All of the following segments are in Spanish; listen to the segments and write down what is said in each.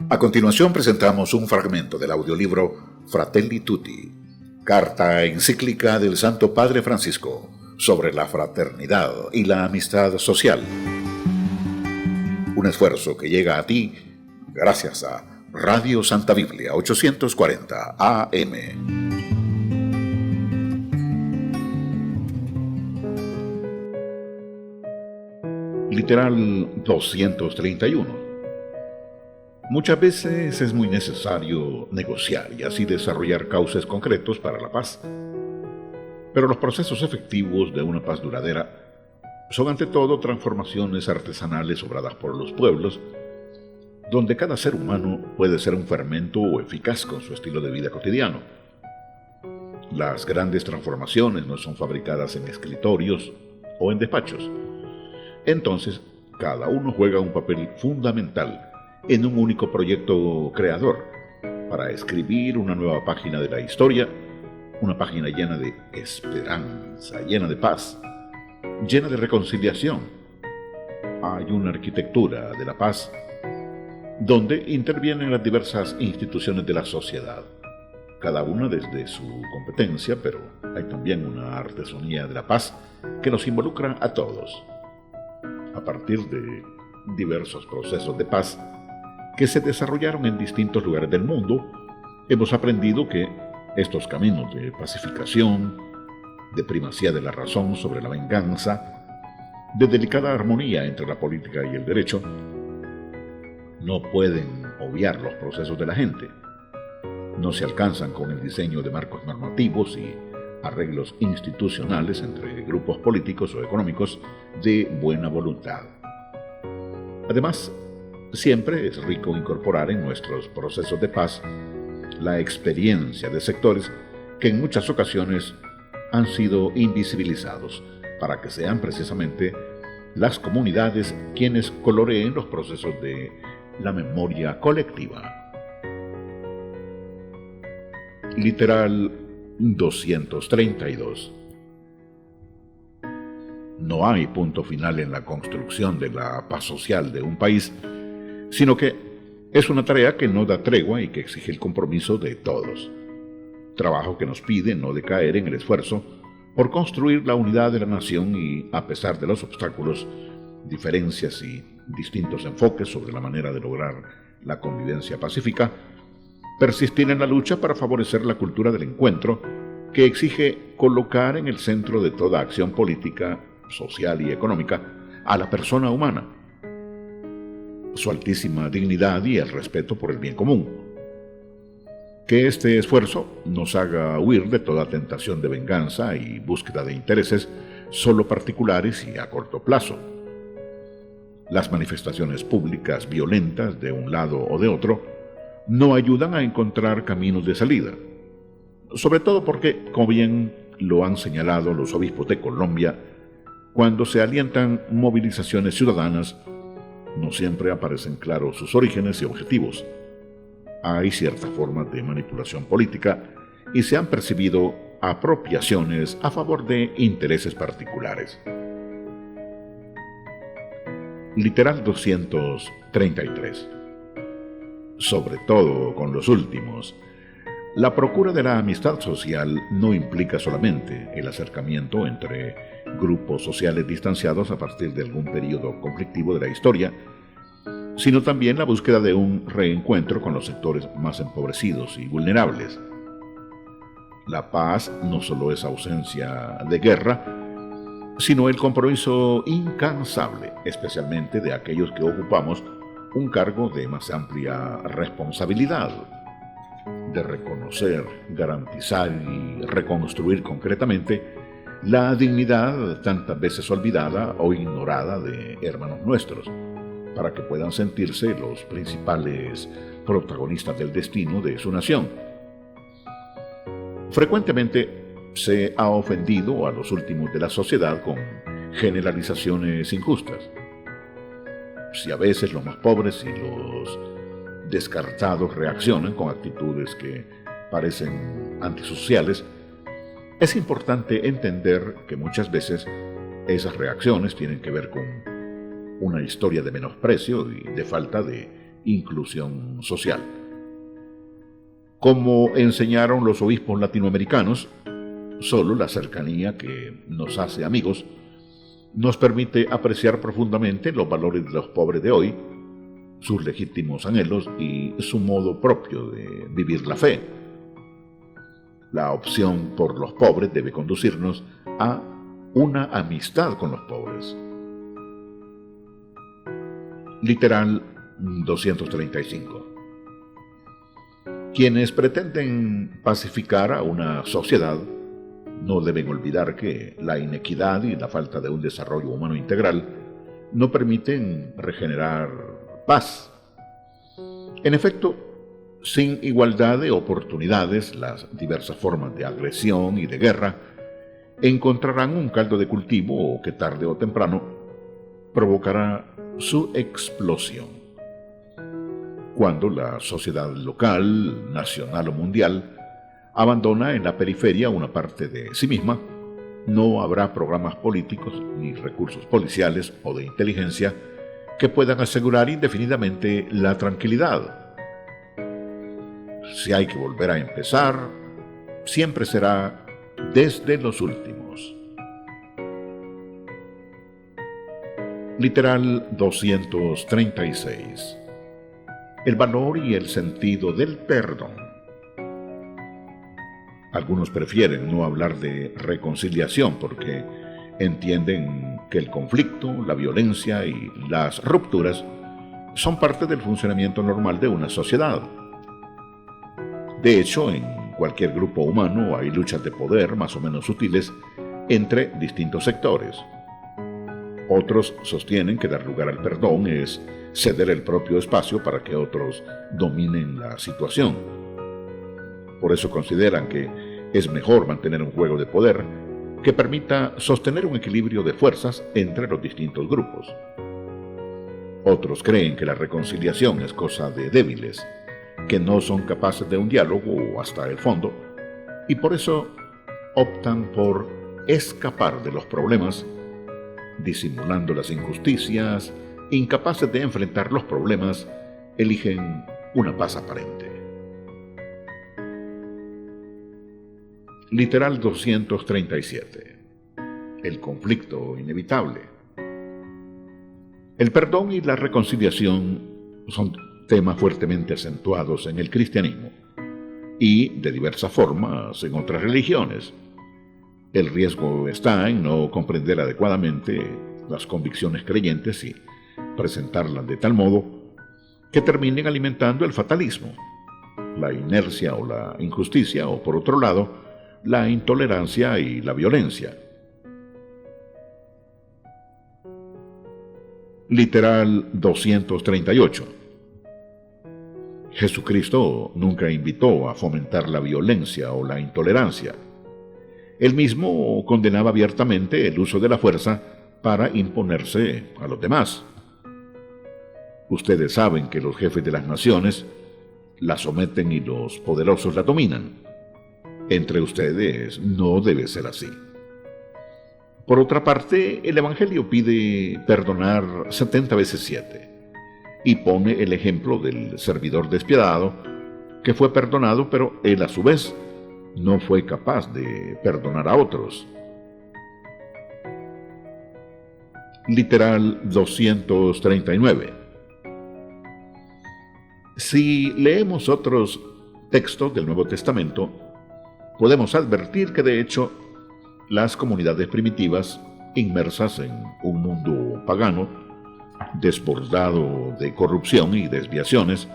A continuación presentamos un fragmento del audiolibro Fratelli Tutti, carta encíclica del Santo Padre Francisco sobre la fraternidad y la amistad social. Un esfuerzo que llega a ti gracias a Radio Santa Biblia 840 AM. Literal 231. Muchas veces es muy necesario negociar y así desarrollar cauces concretos para la paz. Pero los procesos efectivos de una paz duradera son ante todo transformaciones artesanales obradas por los pueblos, donde cada ser humano puede ser un fermento eficaz con su estilo de vida cotidiano. Las grandes transformaciones no son fabricadas en escritorios o en despachos. Entonces, cada uno juega un papel fundamental en un único proyecto creador para escribir una nueva página de la historia, una página llena de esperanza, llena de paz, llena de reconciliación. Hay una arquitectura de la paz donde intervienen las diversas instituciones de la sociedad, cada una desde su competencia, pero hay también una artesanía de la paz que nos involucra a todos. A partir de diversos procesos de paz que se desarrollaron en distintos lugares del mundo, hemos aprendido que estos caminos de pacificación, de primacía de la razón sobre la venganza, de delicada armonía entre la política y el derecho, no pueden obviar los procesos de la gente. No se alcanzan con el diseño de marcos normativos y arreglos institucionales entre grupos políticos o económicos de buena voluntad. Además, siempre es rico incorporar en nuestros procesos de paz la experiencia de sectores que en muchas ocasiones han sido invisibilizados, para que sean precisamente las comunidades quienes coloreen los procesos de la memoria colectiva. Literal 232. No hay punto final en la construcción de la paz social de un país, sino que es una tarea que no da tregua y que exige el compromiso de todos. Trabajo que nos pide no decaer en el esfuerzo por construir la unidad de la nación y, a pesar de los obstáculos, diferencias y distintos enfoques sobre la manera de lograr la convivencia pacífica, persistir en la lucha para favorecer la cultura del encuentro que exige colocar en el centro de toda acción política, social y económica a la persona humana, su altísima dignidad y el respeto por el bien común. Que este esfuerzo nos haga huir de toda tentación de venganza y búsqueda de intereses solo particulares y a corto plazo. Las manifestaciones públicas violentas de un lado o de otro no ayudan a encontrar caminos de salida, sobre todo porque, como bien lo han señalado los obispos de Colombia, cuando se alientan movilizaciones ciudadanas, no siempre aparecen claros sus orígenes y objetivos. Hay ciertas formas de manipulación política y se han percibido apropiaciones a favor de intereses particulares. Literal 233. Sobre todo con los últimos, la procura de la amistad social no implica solamente el acercamiento entre grupos sociales distanciados a partir de algún periodo conflictivo de la historia, sino también la búsqueda de un reencuentro con los sectores más empobrecidos y vulnerables. La paz no solo es ausencia de guerra, sino el compromiso incansable, especialmente de aquellos que ocupamos un cargo de más amplia responsabilidad, de reconocer, garantizar y reconstruir concretamente la dignidad tantas veces olvidada o ignorada de hermanos nuestros, para que puedan sentirse los principales protagonistas del destino de su nación. Frecuentemente se ha ofendido a los últimos de la sociedad con generalizaciones injustas. Si a veces los más pobres y los descartados reaccionan con actitudes que parecen antisociales, es importante entender que muchas veces esas reacciones tienen que ver con una historia de menosprecio y de falta de inclusión social. Como enseñaron los obispos latinoamericanos, solo la cercanía que nos hace amigos nos permite apreciar profundamente los valores de los pobres de hoy, sus legítimos anhelos y su modo propio de vivir la fe. La opción por los pobres debe conducirnos a una amistad con los pobres. Literal 235. Quienes pretenden pacificar a una sociedad no deben olvidar que la inequidad y la falta de un desarrollo humano integral no permiten regenerar paz. En efecto, sin igualdad de oportunidades, las diversas formas de agresión y de guerra encontrarán un caldo de cultivo que tarde o temprano provocará su explosión. Cuando la sociedad local, nacional o mundial abandona en la periferia una parte de sí misma, no habrá programas políticos ni recursos policiales o de inteligencia que puedan asegurar indefinidamente la tranquilidad. Si hay que volver a empezar, siempre será desde los últimos. Literal 236. El valor y el sentido del perdón. Algunos prefieren no hablar de reconciliación porque entienden que el conflicto, la violencia y las rupturas son parte del funcionamiento normal de una sociedad. De hecho, en cualquier grupo humano hay luchas de poder más o menos sutiles entre distintos sectores. Otros sostienen que dar lugar al perdón es ceder el propio espacio para que otros dominen la situación. Por eso consideran que es mejor mantener un juego de poder que permita sostener un equilibrio de fuerzas entre los distintos grupos. Otros creen que la reconciliación es cosa de débiles, que no son capaces de un diálogo hasta el fondo, y por eso optan por escapar de los problemas, disimulando las injusticias, incapaces de enfrentar los problemas, eligen una paz aparente. Literal 237. El conflicto inevitable. El perdón y la reconciliación son temas fuertemente acentuados en el cristianismo y de diversas formas en otras religiones. El riesgo está en no comprender adecuadamente las convicciones creyentes y presentarlas de tal modo que terminen alimentando el fatalismo, la inercia o la injusticia, o por otro lado, la intolerancia y la violencia. Literal 238. Jesucristo nunca invitó a fomentar la violencia o la intolerancia. Él mismo condenaba abiertamente el uso de la fuerza para imponerse a los demás. Ustedes saben que los jefes de las naciones la someten y los poderosos la dominan. Entre ustedes no debe ser así. Por otra parte, el Evangelio pide perdonar 70 veces 7 y pone el ejemplo del servidor despiadado que fue perdonado, pero él a su vez no fue capaz de perdonar a otros. Literal 239. Si leemos otros textos del Nuevo Testamento, podemos advertir que de hecho las comunidades primitivas, inmersas en un mundo pagano, desbordado de corrupción y desviaciones,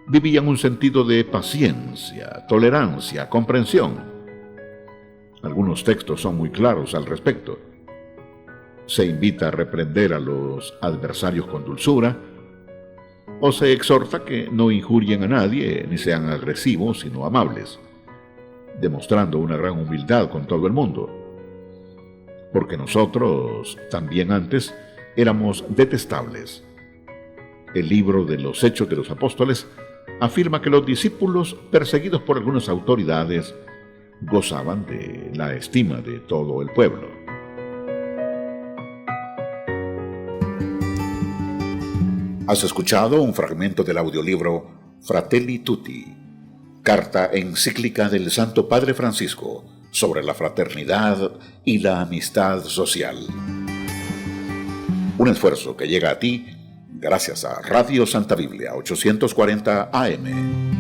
vivían un sentido de paciencia, tolerancia, comprensión. Algunos textos son muy claros al respecto. Se invita a reprender a los adversarios con dulzura, o se exhorta que no injurien a nadie ni sean agresivos, sino amables, demostrando una gran humildad con todo el mundo. Porque nosotros también antes éramos detestables. El libro de los Hechos de los Apóstoles afirma que los discípulos, perseguidos por algunas autoridades, gozaban de la estima de todo el pueblo. Has escuchado un fragmento del audiolibro Fratelli Tutti, carta encíclica del Santo Padre Francisco sobre la fraternidad y la amistad social. Un esfuerzo que llega a ti gracias a Radio Santa Biblia 840 AM.